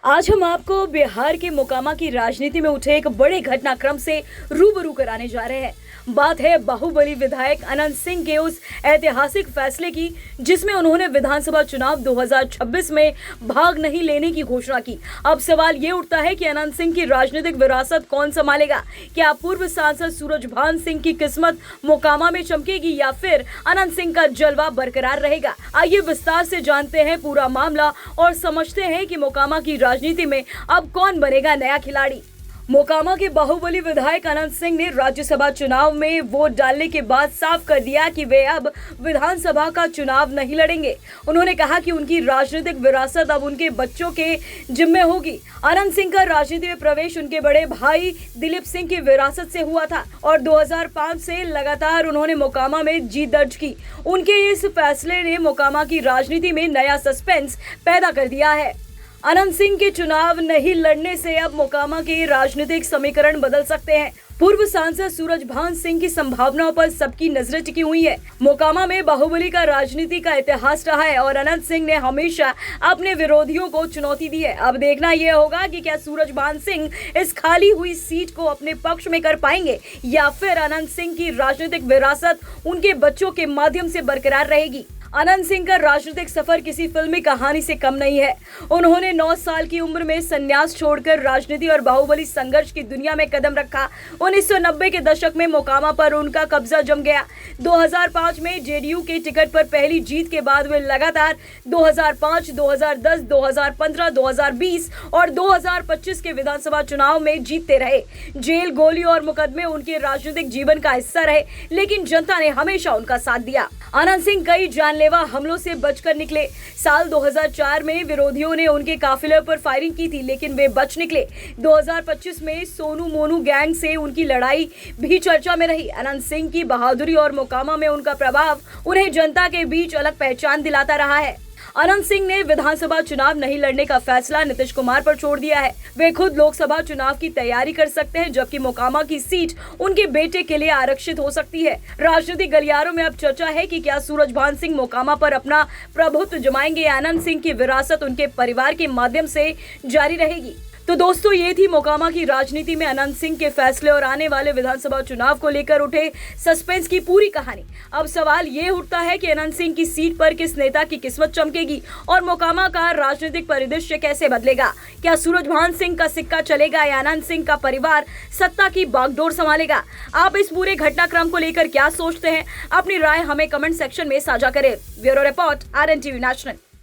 आज हम आपको बिहार के मोकामा की राजनीति में उठे एक बड़े घटनाक्रम से रूबरू कराने जा रहे हैं। बात है बाहुबली विधायक अनंत सिंह के उस ऐतिहासिक फैसले की जिसमें उन्होंने विधानसभा चुनाव 2026 में भाग नहीं लेने की घोषणा की। अब सवाल ये उठता है कि अनंत सिंह की राजनीतिक विरासत कौन संभालेगा? क्या पूर्व सांसद सूरजभान सिंह की किस्मत मोकामा में चमकेगी या फिर अनंत सिंह का जलवा बरकरार रहेगा? आइए विस्तार से जानते हैं पूरा मामला और समझते हैं कि मोकामा की राजनीति में अब कौन बनेगा नया खिलाड़ी। मोकामा के बाहुबली विधायक अनंत सिंह ने राज्यसभा चुनाव में वोट डालने के बाद साफ कर दिया कि वे अब विधानसभा का चुनाव नहीं लड़ेंगे। उन्होंने कहा कि उनकी राजनीतिक विरासत अब उनके बच्चों के जिम्मे होगी। अनंत सिंह का राजनीति में प्रवेश उनके बड़े भाई दिलीप सिंह की विरासत से हुआ था और 2005 से लगातार उन्होंने मोकामा में जीत दर्ज की। उनके इस फैसले ने मोकामा की राजनीति में नया सस्पेंस पैदा कर दिया है। अनंत सिंह के चुनाव नहीं लड़ने से अब मोकामा के राजनीतिक समीकरण बदल सकते हैं। पूर्व सांसद सूरजभान सिंह की संभावनाओं पर सबकी नजरें टिकी हुई है। मोकामा में बाहुबली का राजनीति का इतिहास रहा है और अनंत सिंह ने हमेशा अपने विरोधियों को चुनौती दी है। अब देखना यह होगा कि क्या सूरजभान सिंह इस खाली हुई सीट को अपने पक्ष में कर पाएंगे या फिर अनंत सिंह की राजनीतिक विरासत उनके बच्चों के माध्यम से बरकरार रहेगी। अनंत सिंह का राजनीतिक सफर किसी फिल्मी कहानी से कम नहीं है। उन्होंने 9 साल की उम्र में संन्यास छोड़कर राजनीति और बाहुबली संघर्ष की दुनिया में कदम रखा। 1990 के दशक में मोकामा पर उनका कब्जा जम गया। 2005 में जेडीयू के टिकट पर पहली जीत के बाद वे लगातार 2005, 2010, 2015, 2020 और 2025 के विधानसभा चुनाव में जीतते रहे। जेल, गोली और मुकदमे उनके राजनीतिक जीवन का हिस्सा रहे, लेकिन जनता ने हमेशा उनका साथ दिया। अनंत सिंह कई जानलेवा हमलों से बचकर निकले। साल 2004 में विरोधियों ने उनके काफिले पर फायरिंग की थी, लेकिन वे बच निकले। 2025 में सोनू मोनू गैंग से उनकी लड़ाई भी चर्चा में रही। अनंत सिंह की बहादुरी और मोकामा में उनका प्रभाव उन्हें जनता के बीच अलग पहचान दिलाता रहा है। अनंत सिंह ने विधानसभा चुनाव नहीं लड़ने का फैसला नीतीश कुमार पर छोड़ दिया है। वे खुद लोकसभा चुनाव की तैयारी कर सकते हैं, जबकि मोकामा की सीट उनके बेटे के लिए आरक्षित हो सकती है। राजनीतिक गलियारों में अब चर्चा है कि क्या सूरजभान सिंह मोकामा पर अपना प्रभुत्व जमाएंगे या अनंत सिंह की विरासत उनके परिवार के माध्यम से जारी रहेगी। तो दोस्तों, ये थी मोकामा की राजनीति में अनंत सिंह के फैसले और आने वाले विधानसभा चुनाव को लेकर उठे सस्पेंस की पूरी कहानी। अब सवाल ये उठता है कि अनंत सिंह की सीट पर किस नेता की किस्मत चमकेगी और मोकामा का राजनीतिक परिदृश्य कैसे बदलेगा? क्या सूरजभान सिंह का सिक्का चलेगा या अनंत सिंह का परिवार सत्ता की बागडोर संभालेगा? आप इस पूरे घटनाक्रम को लेकर क्या सोचते हैं? अपनी राय हमें कमेंट सेक्शन में साझा करें। Bureau report, RNTV national.